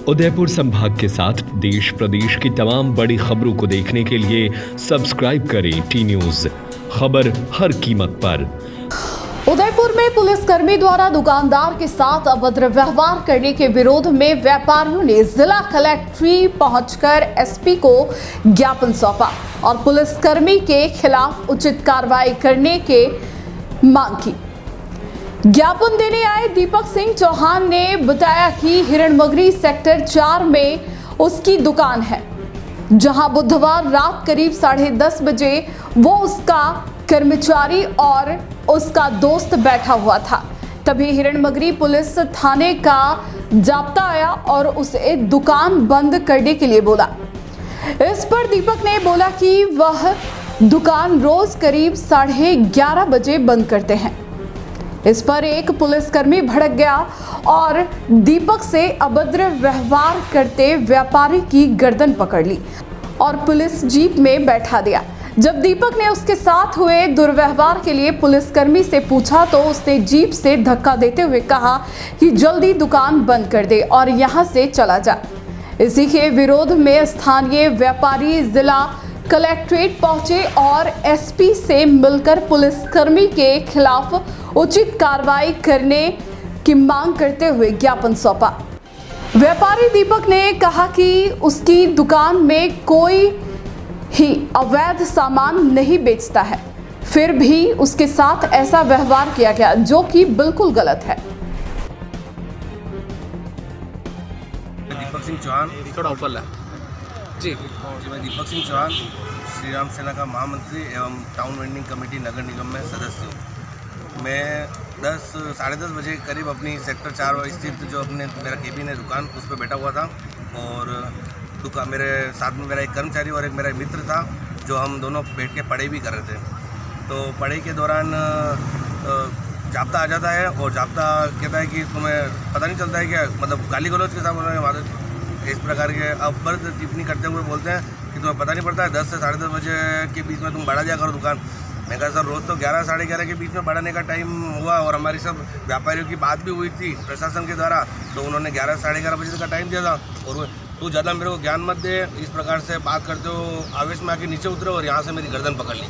उदयपुर संभाग के साथ देश प्रदेश की तमाम बड़ी खबरों को देखने के लिए सब्सक्राइब करें टी न्यूज़, खबर हर कीमत पर। उदयपुर में पुलिसकर्मी द्वारा दुकानदार के साथ अभद्र व्यवहार करने के विरोध में व्यापारियों ने जिला कलेक्ट्रेट पहुंचकर एसपी को ज्ञापन सौंपा और पुलिसकर्मी के खिलाफ उचित कार्रवाई करने की मांग की। ज्ञापन देने आए दीपक सिंह चौहान ने बताया कि हिरणमगरी सेक्टर 4 में उसकी दुकान है, जहां बुधवार रात करीब 10:30 बजे वो, उसका कर्मचारी और उसका दोस्त बैठा हुआ था। तभी हिरणमगरी पुलिस थाने का जाब्ता आया और उसे दुकान बंद करने के लिए बोला। इस पर दीपक ने बोला कि वह दुकान रोज करीब 11:30 बजे बंद करते हैं। इस पर एक पुलिसकर्मी भड़क गया और दीपक से अभद्र व्यवहार करते व्यापारी की गर्दन पकड़ ली और पुलिस जीप में बैठा दिया। जब दीपक ने उसके साथ हुए दुर्व्यवहार के लिए पुलिसकर्मी से पूछा तो उसने जीप से धक्का देते हुए कहा कि जल्दी दुकान बंद कर दे और यहां से चला जा। इसी के विरोध में स्थानीय व्यापारी जिला कलेक्ट्रेट पहुंचे और एसपी से मिलकर पुलिसकर्मी के खिलाफ उचित कार्रवाई करने की मांग करते हुए ज्ञापन सौंपा। व्यापारी दीपक ने कहा कि उसकी दुकान में कोई ही अवैध सामान नहीं बेचता है, फिर भी उसके साथ ऐसा व्यवहार किया गया जो कि बिल्कुल गलत है। दीपक सिंह चौहान, थोड़ा ऊपर ला जी। मैं दीपक सिंह चौहान, श्री राम सेना का महामंत्री एवं टाउन वेंडिंग कमेटी नगर निगम में सदस्य हूँ। मैं 10-10:30 बजे करीब अपनी सेक्टर 4 स्थित जो अपने मेरा केबिन है दुकान, उस पर बैठा हुआ था और दुकान मेरे साथ में मेरा एक कर्मचारी और एक मेरा मित्र था, जो हम दोनों बैठ के पढ़ाई भी कर रहे थे। तो पढ़ाई के दौरान जाब्ता आ जाता है और जाब्ता कहता है कि तुम्हें पता नहीं चलता है क्या, मतलब गाली गलौज के साथ उन्होंने इस प्रकार के अभद्र टिप्पणी करते हुए बोलते हैं कि तुम्हें पता नहीं पड़ता है 10 से 10:30 बजे के बीच में तुम बढ़ा दिया करो दुकान। मैं कहा सर, रोज़ तो 11-11:30 के बीच में बढ़ाने का टाइम हुआ और हमारी सब व्यापारियों की बात भी हुई थी प्रशासन के द्वारा, तो उन्होंने 11-11:30 बजे का टाइम दिया था और तू ज़्यादा मेरे को ज्ञान मत दे, इस प्रकार से बात करते हो आवेश में आके नीचे उतरे और यहाँ से मेरी गर्दन पकड़ ली।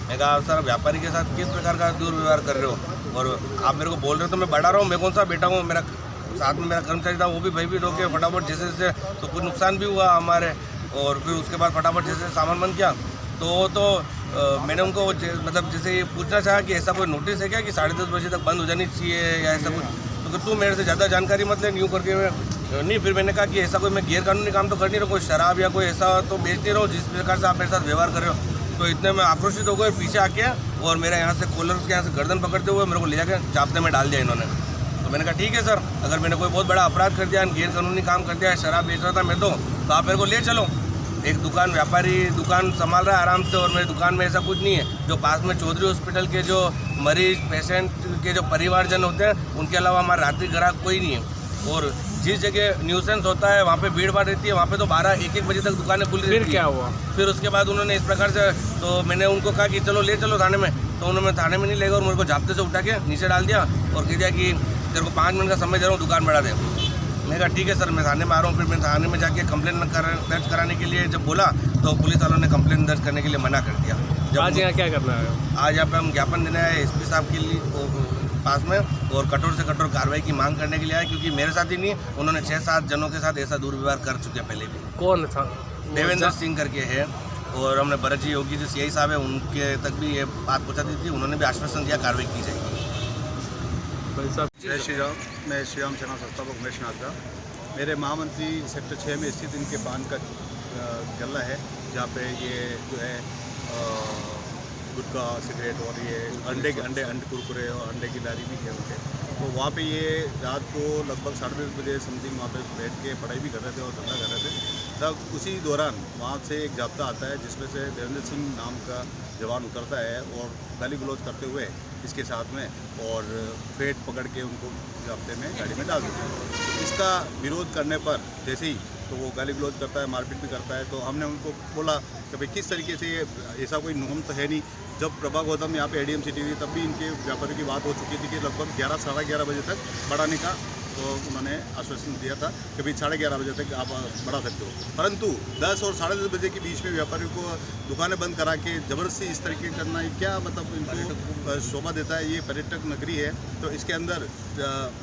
मैं कहा सर, व्यापारी के साथ किस प्रकार का दुर्व्यवहार कर रहे हो और आप मेरे को बोल रहे हो तो मैं बढ़ा रहा हूँ, मैं कौन सा बेटा हूँ, मेरा साथ में मेरा कर्मचारी था वो भी भयभीत होकर फटाफट जैसे तो कुछ नुकसान भी हुआ हमारे। और फिर उसके बाद फटाफट जैसे सामान बंद किया तो मैंने उनको मतलब जैसे ये पूछना चाहा कि ऐसा कोई नोटिस है क्या कि 10:30 बजे तक बंद हो जानी चाहिए या ऐसा कुछ, तो तू मेरे से ज़्यादा जानकारी मत ले यूँ करके नहीं। फिर मैंने कहा कि ऐसा कोई मैं गैर कानूनी काम तो कर नहीं रहा, कोई शराब या कोई ऐसा तो बेच नहीं रहा हूँ जिस प्रकार से आप मेरे साथ व्यवहार कर रहे हो। तो इतने में आक्रोशित हो गए, पीछे आके और मेरे यहाँ से कॉलर के यहाँ से गर्दन पकड़ते हुए मेरे को ले जाकर जाब्ते में डाल दिया इन्होंने। तो मैंने कहा ठीक है सर, अगर मैंने कोई बहुत बड़ा अपराध कर दिया, गैर कानूनी काम कर दिया है, शराब बेच रहा था मैं तो आप मेरे को ले चलो। एक दुकान व्यापारी दुकान संभाल रहा है आराम से और मेरी दुकान में ऐसा कुछ नहीं है। जो पास में चौधरी हॉस्पिटल के जो मरीज पेशेंट के जो परिवारजन होते हैं उनके अलावा हमारा रात्रि ग्राहक कोई नहीं है। और जिस जगह न्यूसेंस होता है वहाँ पे भीड़ भाड़ रहती है, वहाँ पे तो 12-1 बजे तक दुकानें खुली रहती है। फिर क्या हुआ? फिर उसके बाद उन्होंने इस प्रकार से, तो मैंने उनको कहा कि चलो ले चलो थाने में, तो उन्होंने थाने में नहीं ले गए और मेरे को जाब्ते से उठा के नीचे डाल दिया और कह दिया कि तेरे को 5 मिनट का समय दे रहा हूँ, दुकान बढ़ा दे। मैं कहा ठीक है सर, मैं थाने में आ रहा हूँ। फिर मैं थाने में जाके कंप्लेन दर्ज कराने के लिए जब बोला तो पुलिस वालों ने कंप्लेन दर्ज करने के लिए मना कर दिया। आज यहाँ क्या करना है? आज यहाँ पे हम ज्ञापन देने आए एसपी साहब के लिए पास में और कठोर से कठोर कार्रवाई की मांग करने के लिए आए, क्योंकि मेरे साथ ही नहीं, उन्होंने 6-7 जनों के साथ ऐसा दुर्व्यवहार कर चुके हैं पहले भी। कौन था? देवेंद्र सिंह करके है और हमने भरत जी योगी जो सीआई साहब है उनके तक भी ये बात पहुँचा दी थी, उन्होंने भी आश्वासन दिया कार्रवाई की जाएगी। जय श्री राम। मैं श्री राम सेना संस्थापक उमेश नागदा। मेरे महामंत्री सेक्टर 6 में स्थित इनके पान का गल्ला है, जहाँ पे ये जो है गुटखा सिगरेट और ये अंडे कुरकुरे और अंडे की लारी भी है उनके। तो वहाँ पे ये रात को लगभग 10:30 बजे समथिंग वहाँ पे बैठ के पढ़ाई भी कर रहे थे और धंधा कर रहे थे। तब उसी दौरान वहाँ से एक जाब्ता आता है जिसमें से देवेंद्र सिंह नाम का जवान उतरता है और गाली गलौज करते हुए इसके साथ में और पेट पकड़ के उनको जाब्ते में गाड़ी में डाल देते हैं। इसका विरोध करने पर जैसे ही तो वो गाली गलौज करता है, मारपीट भी करता है। तो हमने उनको बोला कि भाई किस तरीके से ये ऐसा कोई नियम तो है नहीं। जब प्रभा गौतम यहाँ पे ADM सिटी हुई तब भी इनके व्यापारी की बात हो चुकी थी कि लगभग 11-11:30 बजे तक बढ़ाने का तो उन्होंने आश्वासन दिया था कि भाई 11:30 बजे तक आप बढ़ा सकते हो, परंतु 10 और 10:30 बजे के बीच में व्यापारियों को दुकानें बंद करा के ज़बरदस्ती इस तरीके करना ये क्या मतलब इनको शोभा देता है। ये पर्यटक नगरी है, तो इसके अंदर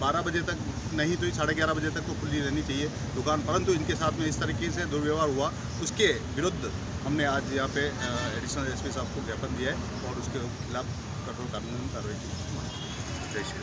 12 बजे तक नहीं तो 11:30 बजे तक तो खुली रहनी चाहिए दुकान, परंतु इनके साथ में इस तरीके से दुर्व्यवहार हुआ, उसके विरुद्ध हमने आज यहाँ पे एडिशनल एसपी साहब को ज्ञापन दिया है और उसके खिलाफ कठोर कानूनी कार्रवाई की। जय श्री राम।